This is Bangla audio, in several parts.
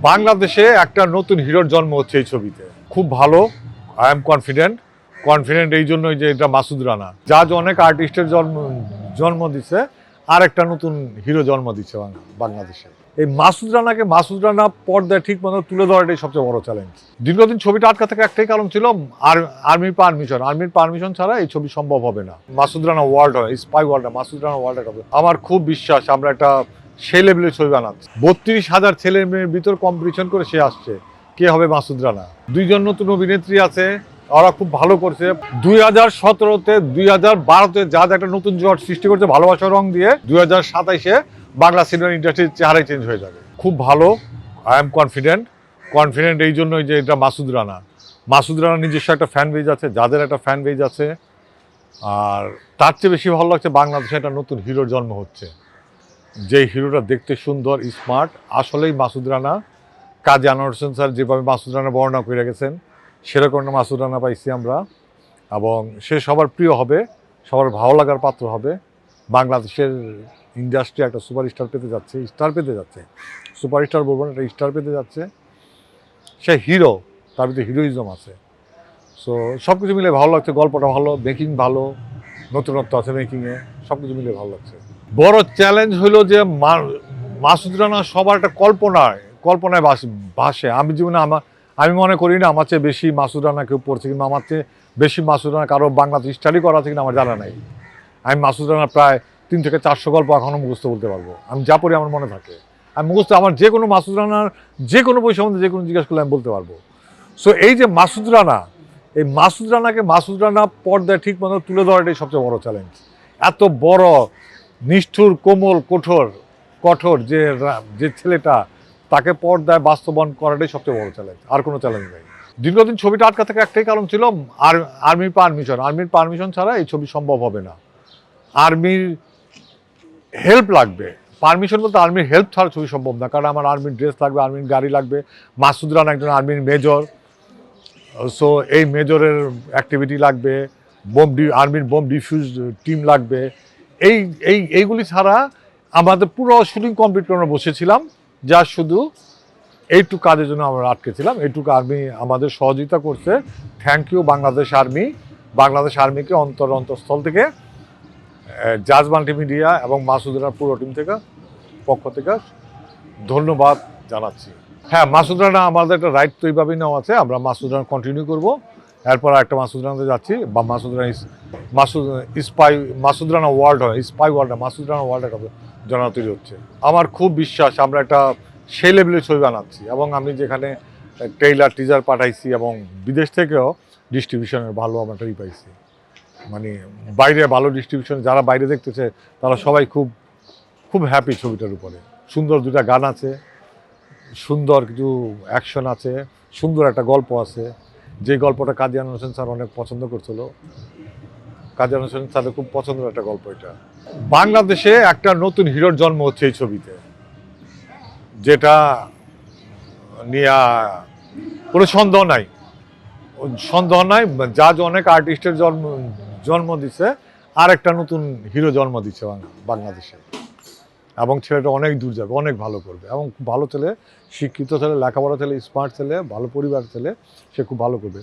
বাংলাদেশে একটা নতুন হিরোর জন্ম হচ্ছে এই ছবিতে। খুব ভালো, আই এম কনফিডেন্ট এই জন্যই যে এটা মাসুদ রানা জাজ অনেক আর্টিস্টের জন্ম দিচ্ছে, আর একটা নতুন হিরো জন্ম দিচ্ছে বাংলাদেশে। এই মাসুদ রানা পর্দায় ঠিক মতো তুলে ধরাটাই সবচেয়ে বড় চ্যালেঞ্জ। দীর্ঘদিন ছবিটা আটকা থাকা একটাই কারণ ছিল আর্মির পারমিশন ছাড়া এই ছবি সম্ভব হবে না। মাসুদ রানা ওয়ার্ল্ড হয়, spy world, Masud Rana world হবে। আমার খুব বিশ্বাস আমরা একটা সেই লেভেলের ছবি বানাচ্ছি। 32,000 ছেলে মেয়ের ভিতর কম্পিটিশন করে সে আসছে, কে হবে মাসুদ রানা। দুইজন নতুন অভিনেত্রী আছে, ওরা খুব ভালো করছে। 2017-তে 2012-তে যা একটা নতুন জোয়ার সৃষ্টি করছে ভালোবাসার রং দিয়ে, 2027-এ বাংলা সিনেমা ইন্ডাস্ট্রির চেহারাই চেঞ্জ হয়ে যাবে। খুব ভালো, আই এম কনফিডেন্ট এই জন্যই যে এটা মাসুদ রানার নিজস্ব একটা ফ্যান বেজ আছে, যাদের একটা ফ্যান বেজ আছে। আর তার চেয়ে বেশি ভালো লাগছে বাংলাদেশে একটা নতুন হিরোর জন্ম হচ্ছে, যে হিরোটা দেখতে সুন্দর, স্মার্ট। আসলেই মাসুদ রানা, কাজী আনোয়ার হোসেন স্যার যেভাবে মাসুদ রানা বর্ণনা করে গেছেন সেরকম একটা মাসুদ রানা পাইছি আমরা, এবং সে সবার প্রিয় হবে, সবার ভালো লাগার পাত্র হবে। বাংলাদেশের ইন্ডাস্ট্রি একটা সুপারস্টার পেতে যাচ্ছে, সুপারস্টার বলবো না, একটা স্টার পেতে যাচ্ছে। সে হিরো, তার ভিতরে হিরোইজম আছে। সো সব কিছু মিলে ভালো লাগছে, গল্পটা ভালো, মেকিং ভালো, নতুনত্ব আছে মেকিংয়ে, সব কিছু মিলে ভালো লাগছে। বড় চ্যালেঞ্জ হলো যে মাসুদ রানা সবার একটা কল্পনায় ভাসে। আমি মনে করি না আমার চেয়ে বেশি মাসুদ রানা কেউ পড়ছে, কিন্তু আমার চেয়ে বেশি মাসুদ রানা কারো বাংলাদেশ স্টাডি করা আছে কিনা আমার জানা নাই। আমি মাসুদ রানা প্রায় 300 থেকে 400 গল্প এখনও মুখস্থ বলতে পারবো। আমি যা পড়ি আমার মনে থাকে, আমি মুখস্থ আমার যে কোনো মাসুদ রানার যে কোনো বই সম্বন্ধে যে কোনো জিজ্ঞেস করলে আমি বলতে পারবো। সো এই যে মাসুদ রানা পর্দায় ঠিক মতো তুলে ধরাটাই সবচেয়ে বড় চ্যালেঞ্জ। এত বড় নিষ্ঠুর, কোমল, কঠোর যে ছেলেটা, তাকে পর্দায় বাস্তবায়ন করাটাই সবচেয়ে বড় চ্যালেঞ্জ, আর কোনো চ্যালেঞ্জ নেই। দীর্ঘদিন ছবিটা আটকা থাকা একটাই কারণ ছিল আর্মির পারমিশন ছাড়া এই ছবি সম্ভব হবে না। আর্মির হেল্প লাগবে, পারমিশন বলতে আর্মির হেল্প ছাড়া ছবি সম্ভব না, কারণ আমার আর্মির ড্রেস লাগবে, আর্মির গাড়ি লাগবে। মাসুদ রানা একজন আর্মির মেজর, সো এই মেজরের অ্যাক্টিভিটি লাগবে, আর্মির বোম ডিফিউজ টিম লাগবে। এইগুলি ছাড়া আমাদের পুরো শুটিং কমপ্লিট করে আমরা বসেছিলাম, যা শুধু এইটুকু কাজের জন্য আমরা আটকেছিলাম। এইটুকু আর্মি আমাদের সহযোগিতা করছে। থ্যাংক ইউ বাংলাদেশ আর্মিকে অন্তঃস্থল থেকে, জাজ মাল্টিমিডিয়া এবং মাসুদ রানার পুরো টিম পক্ষ থেকে ধন্যবাদ জানাচ্ছি। হ্যাঁ, মাসুদ রানা আমাদের একটা রাইট তো এইভাবেই নেওয়া আছে, আমরা মাসুদ রানা কন্টিনিউ করবো। এরপর একটা মাসুদ রানাতে যাচ্ছি, বা মাসুদ রানা ওয়ার্ল্ড হয়, spy world, Masud Rana world একটা জনতা তৈরি হচ্ছে। আমার খুব বিশ্বাস আমরা একটা সেই লেভেলের ছবি বানাচ্ছি, এবং আমি যেখানে ট্রেইলার টিজার পাঠাইছি এবং বিদেশ থেকেও ডিস্ট্রিবিউশনের ভালো আমরা পাইছি। মানে বাইরে ভালো ডিস্ট্রিবিউশন, যারা বাইরে দেখতেছে তারা সবাই খুব হ্যাপি ছবিটার উপরে। সুন্দর 2টা গান আছে, সুন্দর কিছু অ্যাকশন আছে, সুন্দর একটা গল্প আছে, যে গল্পটা কাজী আনোয়ার হোসেন স্যার অনেক পছন্দ করছিল। কাজী আনোয়ার হোসেন স্যারের খুব পছন্দের একটা গল্প এটা। বাংলাদেশে একটা নতুন হিরোর জন্ম হচ্ছে এই ছবিতে, যেটা নিয়ে কোনো সন্দেহ নাই। জাজ অনেক আর্টিস্টের জন্ম দিচ্ছে, আর একটা নতুন হিরো জন্ম দিচ্ছে বাংলাদেশে। এবং ছেলেটা অনেক দূর যাবে, অনেক ভালো করবে, এবং খুব ভালো ছেলে, শিক্ষিত ছেলে, লেখাপড়া ছেলে, স্মার্ট ছেলে, ভালো পরিবার ছেলে, সে খুব ভালো করবে।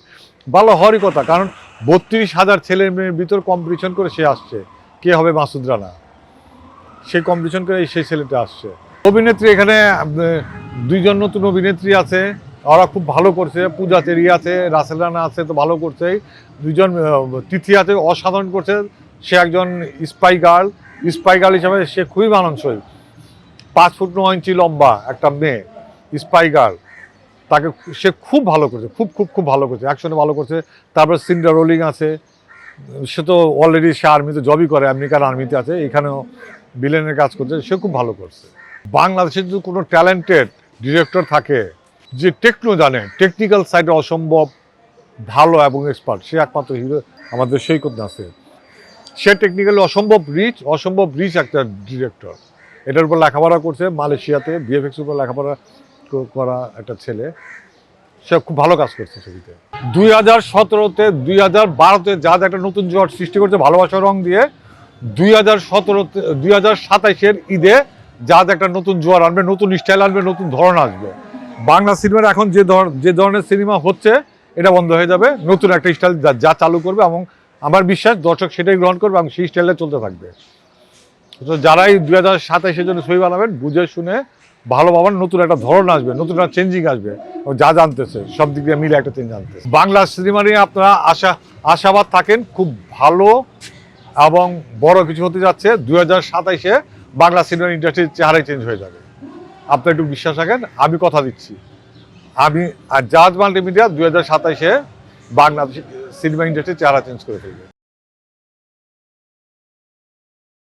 ভালো হওয়ারই কথা, কারণ 32,000 ছেলে মেয়ের ভিতর কম্পিটিশন করে সে আসছে, কে হবে মাসুদ রানা। সেই কম্পিটিশন করে সেই ছেলেটা আসছে। অভিনেত্রী এখানে 2জন নতুন অভিনেত্রী আছে, ওরা খুব ভালো করছে। পূজা চেরি আছে, রাসেল রানা আছে, তো ভালো করছে। 2জন তিথি আছে, অসাধারণ করছে। সে একজন স্পাই গার্ল হিসাবে সে খুবই মানানসই। 5 ফুট 9 ইঞ্চি লম্বা একটা মেয়ে, স্পাই গার্ল, তাকে সে খুব ভালো করছে, খুব ভালো করছে, অ্যাকশনে ভালো করছে। তারপর সিন্ডা রোলিং আছে, সে তো অলরেডি সে আর্মিতে জবই করে, আমেরিকার আর্মিতে আছে, এখানেও ভিলেনের কাজ করছে, সে খুব ভালো করছে। বাংলাদেশে যদি কোনো ট্যালেন্টেড ডিরেক্টর থাকে যে টেকনিক্যাল সাইডে অসম্ভব ভালো এবং এক্সপার্ট, সে একমাত্র হিরো আমাদের সৈকত নাসির। সে টেকনিক্যালি অসম্ভব রিচ একটা ডিরেক্টর। এটার উপর লেখাপড়া করছে মালয়েশিয়াতে, ভিএফএক্স উপর লেখাপড়া করা একটা ছেলে, সে খুব ভালো কাজ করছে ছবিতে। 2017-তে 2012-তে যা একটা নতুন জোয়ার সৃষ্টি করছে ভালোবাসার রং দিয়ে, 2027-এর ঈদে যা একটা নতুন জোয়ার আনবে, নতুন স্টাইল আনবে, নতুন ধরন আসবে। বাংলা সিনেমার এখন যে ধরনের সিনেমা হচ্ছে এটা বন্ধ হয়ে যাবে, নতুন একটা স্টাইল যা চালু করবে, এবং আমার বিশ্বাস দর্শক সেটাই গ্রহণ করবে এবং সেই স্টাইলে চলতে থাকবে। তো যারাই 2027-এর জন্য ছবি বানাবেন বুঝে শুনে ভালো পাবেন, নতুন একটা ধরন আসবে, নতুন একটা চেঞ্জিং আসবে, ও যা জানতেছে সব দিক দিয়ে মিলে একটা চেঞ্জ আনতেছে। বাংলা সিনেমা নিয়ে আপনারা আশাবাদ থাকেন, খুব ভালো এবং বড় কিছু হতে যাচ্ছে। 2027-এ বাংলা সিনেমা ইন্ডাস্ট্রির চেহারাই চেঞ্জ হয়ে যাবে, আপনি একটু বিশ্বাস রাখেন, আমি কথা দিচ্ছি। আমি আর জাজ মাল্টিমিডিয়া 2027-এ বাংলা সিনেমা ইন্ডাস্ট্রির চেহারা চেঞ্জ করে ফেলবে।